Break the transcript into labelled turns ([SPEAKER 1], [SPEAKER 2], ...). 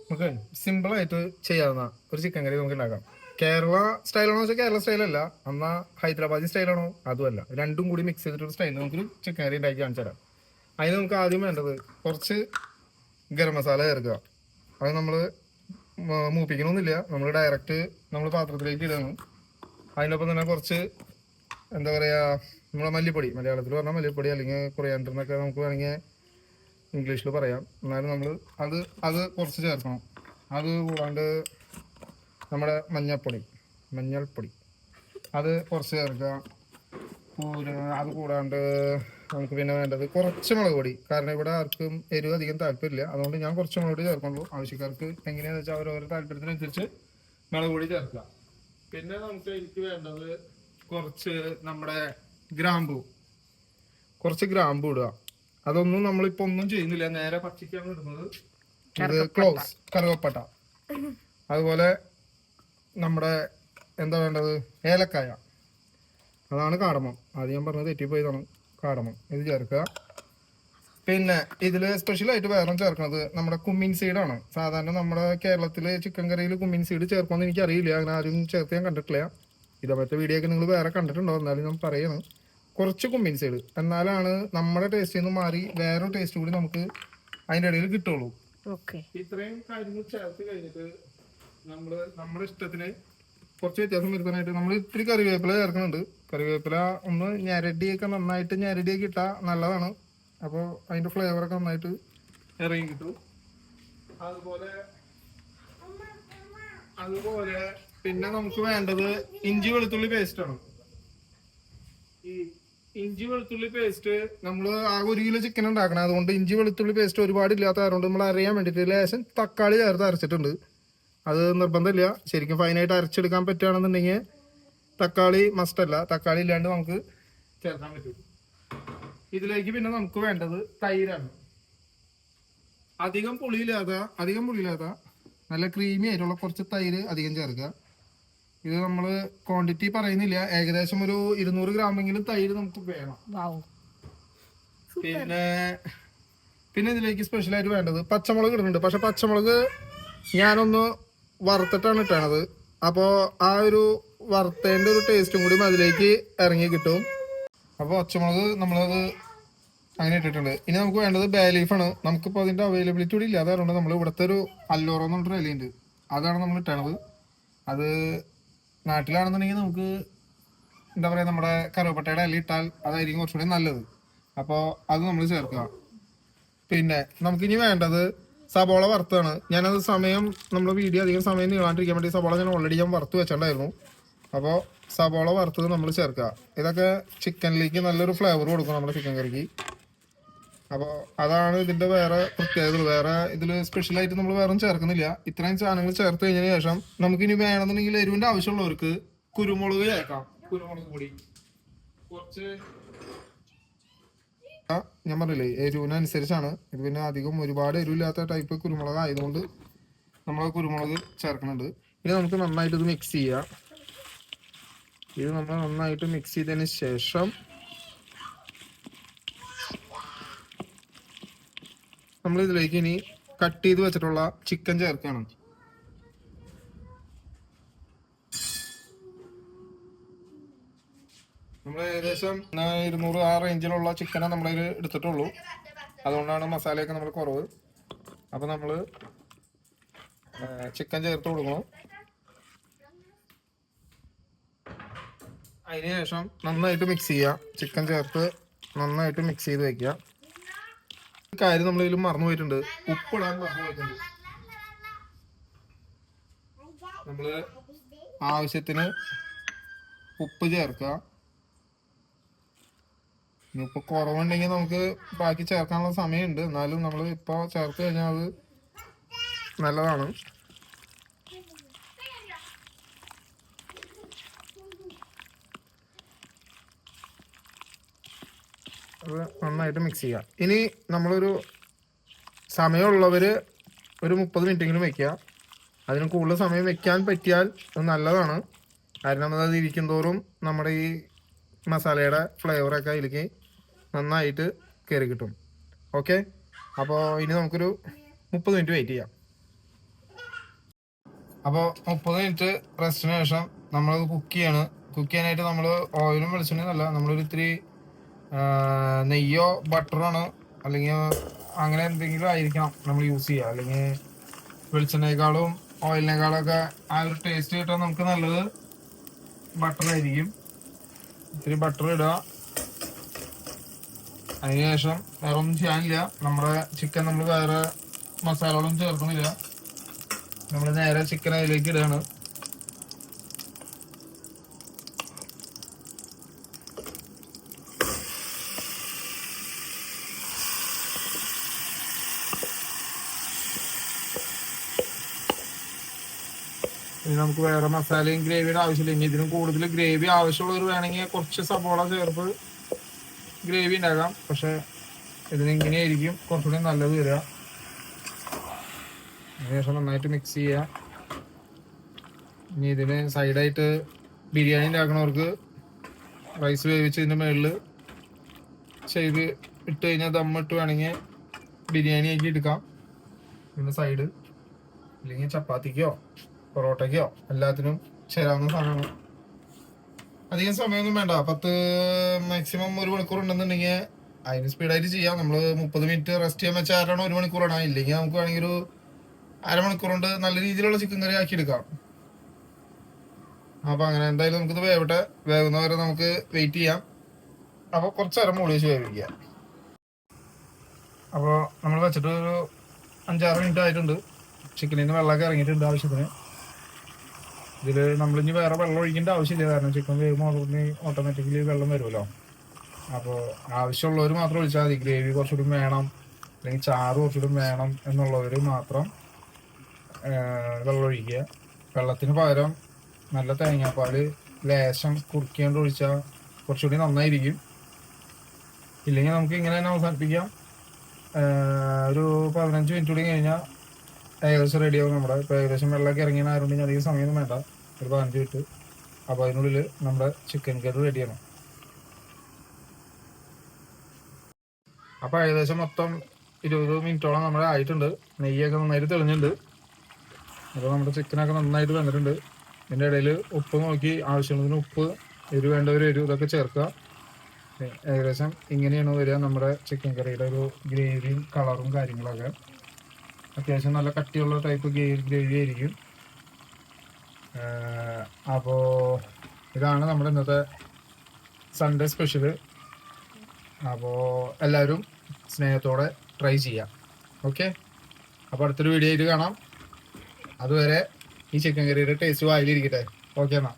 [SPEAKER 1] നമുക്ക് സിമ്പിളായിട്ട് ചെയ്യാവുന്ന ഒരു ചിക്കൻ കറി നമുക്ക് ഉണ്ടാക്കാം. കേരള സ്റ്റൈലാണോ വെച്ചാൽ കേരള സ്റ്റൈലല്ല, എന്നാ ഹൈദരാബാദി സ്റ്റൈലാണോ അതുമല്ല, രണ്ടും കൂടി മിക്സ് ചെയ്തിട്ടൊരു സ്റ്റൈൽ നമുക്കൊരു ചിക്കൻ കറി ഉണ്ടാക്കി കാണിച്ചു തരാം. അതിന് നമുക്ക് ആദ്യം വേണ്ടത് കുറച്ച് ഗരം മസാല ചേർക്കുക. അത് നമ്മൾ മൂപ്പിക്കണമെന്നില്ല, നമ്മൾ ഡയറക്റ്റ് നമ്മൾ പാത്രത്തിലേക്ക് ഇടുന്നു. അതിനൊപ്പം തന്നെ കുറച്ച് എന്താ പറയുക, നമ്മളെ മല്ലിപ്പൊടി, മലയാളത്തിൽ പറഞ്ഞാൽ മല്ലിപ്പൊടി അല്ലെങ്കിൽ കൊറിയാണ്ടർ എന്നൊക്കെ നമുക്ക് വേണമെങ്കിൽ ഇംഗ്ലീഷിൽ പറയാം. എന്നാലും നമ്മൾ അത് അത് കുറച്ച് ചേർക്കണം. അത് കൂടാണ്ട് നമ്മുടെ മഞ്ഞൾപ്പൊടി അത് കുറച്ച് ചേർക്കുക. അത് കൂടാണ്ട് നമുക്ക് പിന്നെ വേണ്ടത് കുറച്ച് മുളക് പൊടി. കാരണം ഇവിടെ ആർക്കും എരിവ് അധികം താല്പര്യമില്ല, അതുകൊണ്ട് ഞാൻ കുറച്ച് മുളക് പൊടി ചേർക്കുള്ളൂ. ആവശ്യക്കാർക്ക് എങ്ങനെയാണെന്ന് വെച്ചാൽ അവരവരുടെ താല്പര്യത്തിനനുസരിച്ച് മുളക് പൊടി ചേർക്കുക. പിന്നെ നമുക്ക് എനിക്ക് വേണ്ടത് കുറച്ച് നമ്മുടെ കുറച്ച് ഗ്രാമ്പു ഇടുക. അതൊന്നും നമ്മളിപ്പോ ഒന്നും ചെയ്യുന്നില്ല, നേരെ പച്ചക്കാണ് ഇടുന്നത്. ഇത് കറുവപ്പട്ട, അതുപോലെ നമ്മുടെ എന്താ വേണ്ടത്, ഏലക്കായ, അതാണ് കാടമം. ആദ്യം ഞാൻ പറഞ്ഞത് തെറ്റിപ്പോയതാണ്, കാടമം. ഇത് ചേർക്കുക. പിന്നെ ഇതിൽ സ്പെഷ്യലായിട്ട് വേറെ ചേർക്കുന്നത് നമ്മുടെ കുമ്മിൻ സീഡാണ്. സാധാരണ നമ്മുടെ കേരളത്തിലെ ചിക്കൻ കറിയിൽ കുമ്മിൻ സീഡ് ചേർക്കുമെന്ന് എനിക്കറിയില്ല, അങ്ങനെ ആരും ചേർത്ത് ഞാൻ കണ്ടിട്ടില്ല. ഇതേപോലത്തെ വീഡിയോ ഒക്കെ നിങ്ങൾ വേറെ കണ്ടിട്ടുണ്ടോ? എന്നാലും ഞാൻ പറയണം, കുറച്ച് കുമ്മിൻ സൈഡ്, എന്നാലാണ് നമ്മുടെ ടേസ്റ്റിൽ നിന്ന് മാറി വേറൊരു ടേസ്റ്റ് കൂടി നമുക്ക് അതിൻ്റെ ഇടയിൽ കിട്ടുള്ളൂ. ഇത്രയും കാര്യങ്ങൾ ചേർത്ത് കഴിഞ്ഞിട്ട് നമ്മുടെ ഇഷ്ടത്തിന് കുറച്ച് വ്യത്യാസം വരുത്താനായിട്ട് നമ്മൾ ഇത്തിരി കറിവേപ്പില ചേർക്കുന്നുണ്ട്. കറിവേപ്പില ഒന്ന് നന്നായിട്ട് ഇട്ടാൽ നല്ലതാണ്. അപ്പോൾ അതിൻ്റെ ഫ്ലേവറൊക്കെ നന്നായിട്ട് ഇറങ്ങി കിട്ടും. അതുപോലെ പിന്നെ നമുക്ക് വേണ്ടത് ഇഞ്ചി വെളുത്തുള്ളി പേസ്റ്റാണ്. ഈ ഇഞ്ചി വെളുത്തുള്ളി പേസ്റ്റ് നമ്മൾ ആകെ 1 കിലോ ചിക്കൻ ഉണ്ടാക്കണം. അതുകൊണ്ട് ഇഞ്ചി വെളുത്തുള്ളി പേസ്റ്റ് ഒരുപാട് ഇല്ലാത്ത കാരണം നമ്മൾ അറിയാൻ വേണ്ടിയിട്ട് ലേശം തക്കാളി ചേർത്ത് അരച്ചിട്ടുണ്ട്. അത് നിർബന്ധമില്ല, ശരിക്കും ഫൈനായിട്ട് അരച്ചെടുക്കാൻ പറ്റുകയാണെന്നുണ്ടെങ്കിൽ തക്കാളി മസ്റ്റല്ല, തക്കാളി ഇല്ലാണ്ട് നമുക്ക് ചേർക്കാൻ പറ്റും. ഇതിലേക്ക് പിന്നെ നമുക്ക് വേണ്ടത് തൈരാണ്. അധികം പുളിയില്ലാത്ത നല്ല ക്രീമി ആയിട്ടുള്ള കുറച്ച് തൈര് അധികം ചേർക്കുക. ഇത് നമ്മൾ ക്വാണ്ടിറ്റി പറയുന്നില്ല, ഏകദേശം ഒരു 200 ഗ്രാമെങ്കിലും തൈര് നമുക്ക് വേണം. പിന്നെ ഇതിലേക്ക് സ്പെഷ്യലായിട്ട് വേണ്ടത് പച്ചമുളക് ഇടുന്നുണ്ട്. പക്ഷെ പച്ചമുളക് ഞാനൊന്ന് വറുത്തിട്ടാണ് ഇട്ടത്. അപ്പോൾ ആ ഒരു വറുത്തതിൻ്റെ ഒരു ടേസ്റ്റും കൂടി അതിലേക്ക് ഇറങ്ങി കിട്ടും. അപ്പോൾ പച്ചമുളക് നമ്മളത് അങ്ങനെ ഇട്ടിട്ടുണ്ട്. ഇനി നമുക്ക് വേണ്ടത് ബേ ലീഫാണ്. നമുക്കിപ്പോൾ അതിൻ്റെ അവൈലബിലിറ്റി കൂടി ഇല്ലാതെ അതുകൊണ്ട് നമ്മൾ ഇവിടുത്തെ ഒരു അല്ലോറോ എന്ന് പറഞ്ഞൊരു ഇലയുണ്ട്, അതാണ് നമ്മൾ ഇട്ടണത്. അത് നാട്ടിലാണെന്നുണ്ടെങ്കിൽ നമുക്ക് എന്താ പറയുക, നമ്മുടെ കറുവപ്പട്ടയുടെ ഇല ഇട്ടാൽ അതായിരിക്കും കുറച്ചുകൂടി നല്ലത്. അപ്പോൾ അത് നമ്മൾ ചേർക്കുക. പിന്നെ നമുക്കിനി വേണ്ടത് സബോള വറുത്താണ്. ഞാനത് നമ്മുടെ വീഡിയോ അധികം സമയം നീളാണ്ടിരിക്കാൻ വേണ്ടി സബോള ഞാൻ ഓൾറെഡി വറുത്ത് വെച്ചിട്ടുണ്ടായിരുന്നു. അപ്പോൾ സബോള വറുത്തത് നമ്മൾ ചേർക്കുക. ഇതൊക്കെ ചിക്കനിലേക്ക് നല്ലൊരു ഫ്ലേവർ കൊടുക്കും നമ്മുടെ ചിക്കൻ കറിക്ക്. അപ്പോൾ അതാണ് ഇതിൻ്റെ വേറെ പ്രത്യേകത. വേറെ ഇതിൽ സ്പെഷ്യലായിട്ട് നമ്മൾ വേറെ ചേർക്കുന്നില്ല. ഇത്രയും സാധനങ്ങൾ ചേർത്ത് കഴിഞ്ഞതിന് ശേഷം നമുക്കിനി വേണമെന്നുണ്ടെങ്കിൽ എരിവിൻ്റെ ആവശ്യമുള്ളവർക്ക് കുരുമുളക് ചേർക്കാം. കുരുമുളക് പൊടി കുറച്ച്, ഞാൻ പറഞ്ഞില്ലേ എരിവിനനുസരിച്ചാണ് ഇത്. പിന്നെ അധികം ഒരുപാട് എരിവില്ലാത്ത ടൈപ്പ് കുരുമുളക് ആയതുകൊണ്ട് നമ്മൾ കുരുമുളക് ചേർക്കുന്നുണ്ട്. ഇനി നമുക്ക് നന്നായിട്ട് ഇത് മിക്സ് ചെയ്യാം. ഇത് നമ്മൾ നന്നായിട്ട് മിക്സ് ചെയ്തതിന് ശേഷം നമ്മൾ ഇതിലേക്ക് ഇനി കട്ട് ചെയ്ത് വെച്ചിട്ടുള്ള ചിക്കൻ ചേർക്കണം. നമ്മൾ ഏകദേശം 200 ആ റേഞ്ചിലുള്ള ചിക്കനെ നമ്മളതിൽ എടുത്തിട്ടുള്ളൂ. അതുകൊണ്ടാണ് മസാലയൊക്കെ നമ്മൾ കുറവ്. അപ്പോൾ നമ്മൾ ചിക്കൻ ചേർത്ത് കൊടുക്കണം. അതിന് ശേഷം നന്നായിട്ട് മിക്സ് ചെയ്യുക. ചിക്കൻ ചേർത്ത് നന്നായിട്ട് മിക്സ് ചെയ്ത് വയ്ക്കുക. കാര്യം നമ്മളിതിൽ മറന്നു പോയിട്ടുണ്ട്, ഉപ്പിടാൻ മറന്നു പോയിട്ടുണ്ട്. നമ്മൾ ആവശ്യത്തിന് ഉപ്പ് ചേർക്കുക. ഉപ്പ് കുറവുണ്ടെങ്കിൽ നമുക്ക് ബാക്കി ചേർക്കാനുള്ള സമയമുണ്ട്, എന്നാലും നമ്മൾ ഇപ്പോൾ ചേർത്ത് കഴിഞ്ഞാൽ അത് നല്ലതാണ്. അത് നന്നായിട്ട് മിക്സ് ചെയ്യുക. ഇനി നമ്മളൊരു സമയമുള്ളവർ ഒരു 30 മിനിറ്റെങ്കിലും വെക്കുക. അതിന് കൂടുതൽ സമയം വെക്കാൻ പറ്റിയാൽ അത് നല്ലതാണ്. കാരണം അത് ഇരിക്കും തോറും നമ്മുടെ ഈ മസാലയുടെ ഫ്ലേവറൊക്കെ അതിലേക്ക് നന്നായിട്ട് കയറി കിട്ടും. ഓക്കെ, അപ്പോൾ ഇനി നമുക്കൊരു 30 മിനിറ്റ് വെയിറ്റ് ചെയ്യാം. അപ്പോൾ 30 മിനിറ്റ് റെസ്റ്റിന് ശേഷം നമ്മളത് കുക്ക് ചെയ്യാണ്. കുക്ക് ചെയ്യാനായിട്ട് നമ്മൾ ഓയിലും വെളിച്ചെണ്ണയൊന്നുമല്ല, നമ്മളൊരു ഇത്തിരി നെയ്യോ ബട്ടറോ ആണ്, അല്ലെങ്കിൽ അങ്ങനെ എന്തെങ്കിലും ആയിരിക്കണം നമ്മൾ യൂസ് ചെയ്യുക. അല്ലെങ്കിൽ വെളിച്ചെണ്ണയേക്കാളും ഓയിലിനേക്കാളും ഒക്കെ ആ ഒരു ടേസ്റ്റ് കിട്ടാൻ നമുക്ക് നല്ലത് ബട്ടറായിരിക്കും. ഇത്തിരി ബട്ടർ ഇടുക. അതിനുശേഷം വേറെ ഒന്നും ചെയ്യാനില്ല. നമ്മുടെ ചിക്കൻ നമ്മൾ വേറെ മസാലകളൊന്നും ചേർക്കുന്നില്ല. നമ്മൾ നേരെ ചിക്കൻ അതിലേക്ക് ഇടുകയാണ്. ഇനി നമുക്ക് വേറെ മസാലയും ഗ്രേവിയുടെ ആവശ്യമില്ല. ഇനി ഇതിനും കൂടുതൽ ഗ്രേവി ആവശ്യമുള്ളവർ വേണമെങ്കിൽ കുറച്ച് സബോള ചേർത്ത് ഗ്രേവി ഉണ്ടാക്കാം. പക്ഷെ ഇതിനിങ്ങനെയായിരിക്കും കുറച്ചുകൂടി നല്ലത് വരിക. അതിനുശേഷം നന്നായിട്ട് മിക്സ് ചെയ്യുക. ഇനി ഇതിന് സൈഡായിട്ട് ബിരിയാണി ഉണ്ടാക്കണവർക്ക് റൈസ് വേവിച്ച് ഇതിൻ്റെ മുകളിൽ ചെയ്ത് ഇട്ട് കഴിഞ്ഞാൽ ദമ്മിട്ട് വേണമെങ്കിൽ ബിരിയാണി ആക്കി എടുക്കാം. പിന്നെ സൈഡ് അല്ലെങ്കിൽ ചപ്പാത്തിക്കോ പൊറോട്ടയ്ക്കോ എല്ലാത്തിനും ചേരാവുന്ന സാധനമാണ്. അധികം സമയമൊന്നും വേണ്ട. മാക്സിമം 1 മണിക്കൂർ ഉണ്ടെന്നുണ്ടെങ്കിൽ അതിന് സ്പീഡായിട്ട് ചെയ്യാം. നമ്മൾ 30 മിനിറ്റ് റെസ്റ്റ് ചെയ്യാൻ വെച്ചാൽ 1 മണിക്കൂറാണ്. ഇല്ലെങ്കിൽ നമുക്ക് വേണമെങ്കിൽ ഒരു അരമണിക്കൂർ കൊണ്ട് നല്ല രീതിയിലുള്ള ചിക്കൻ കറി ആക്കി എടുക്കാം. അപ്പോൾ അങ്ങനെ എന്തായാലും നമുക്കിത് വേവട്ടെ. വേവുന്നവരെ നമുക്ക് വെയിറ്റ് ചെയ്യാം. അപ്പോൾ കുറച്ച് നേരം മൂടി വെച്ച് വേവിക്കുക. അപ്പോൾ നമ്മൾ വെച്ചിട്ട് ഒരു 5-6 മിനിറ്റ് ആയിട്ടുണ്ട്. ചിക്കനിൽ നിന്ന് വെള്ളമൊക്കെ ഇറങ്ങിയിട്ടുണ്ട് ആവശ്യത്തിന്. ഇതിൽ നമ്മളിനി വേറെ വെള്ളം ഒഴിക്കേണ്ട ആവശ്യമില്ല. കാരണം ചിക്കൻ വേവുമ്പോൾ ഓട്ടോമാറ്റിക്കലി വെള്ളം വരുമല്ലോ. അപ്പോൾ ആവശ്യമുള്ളവർ മാത്രം ഒഴിച്ചാൽ മതി. ഗ്രേവി കുറച്ചുകൂടി വേണം അല്ലെങ്കിൽ ചാറ് കുറച്ചുകൂടി വേണം എന്നുള്ളവർ മാത്രം വെള്ളം ഒഴിക്കുക. വെള്ളത്തിന് പകരം നല്ല തേങ്ങാപ്പാൽ ലേശം കുറുക്കിയാണ്ട് ഒഴിച്ചാൽ കുറച്ചുകൂടി നന്നായിരിക്കും. ഇല്ലെങ്കിൽ നമുക്ക് ഇങ്ങനെ തന്നെ അവസാനിപ്പിക്കാം. ഒരു 15 മിനിറ്റ് കൂടി കഴിഞ്ഞാൽ ഏകദേശം റെഡിയാവും നമ്മുടെ. ഇപ്പോൾ ഏകദേശം വെള്ളമൊക്കെ ഇറങ്ങിയതുകൊണ്ട് അധികം സമയമൊന്നും വേണ്ട, ഒരു 15 മിനിറ്റ്. അപ്പോൾ അതിനുള്ളിൽ നമ്മുടെ ചിക്കൻ കറി റെഡിയാണ്. അപ്പോൾ ഏകദേശം മൊത്തം 20 മിനിറ്റോളം നമ്മുടെ ആയിട്ടുണ്ട്. നെയ്യൊക്കെ നന്നായിട്ട് തെളിഞ്ഞിട്ടുണ്ട്. അപ്പോൾ നമ്മുടെ ചിക്കനൊക്കെ നന്നായിട്ട് വന്നിട്ടുണ്ട്. ഇതിൻ്റെ ഇടയിൽ ഉപ്പ് നോക്കി ആവശ്യമുള്ളതിന് ഉപ്പ്, എരിവ് വേണ്ടവർ എരിവ് ഇതൊക്കെ ചേർക്കുക. ഏകദേശം ഇങ്ങനെയാണ് വരിക നമ്മുടെ ചിക്കൻ കറിയുടെ ഒരു ഗ്രേവിയും കളറും കാര്യങ്ങളൊക്കെ. അത്യാവശ്യം നല്ല കട്ടിയുള്ള ടൈപ്പ് ഗ്രേവി ആയിരിക്കും. അപ്പോൾ ഇതാണ് നമ്മുടെ ഇന്നത്തെ സൺഡേ സ്പെഷ്യൽ. അപ്പോൾ എല്ലാവരും സ്നേഹത്തോടെ ട്രൈ ചെയ്യാം. ഓക്കെ, അപ്പോൾ അടുത്തൊരു വീഡിയോ ആയിട്ട് കാണാം. അതുവരെ ഈ ചിക്കൻ കറിയുടെ ടേസ്റ്റ് വായിലിരിക്കട്ടെ. ഓക്കെ എന്നാൽ.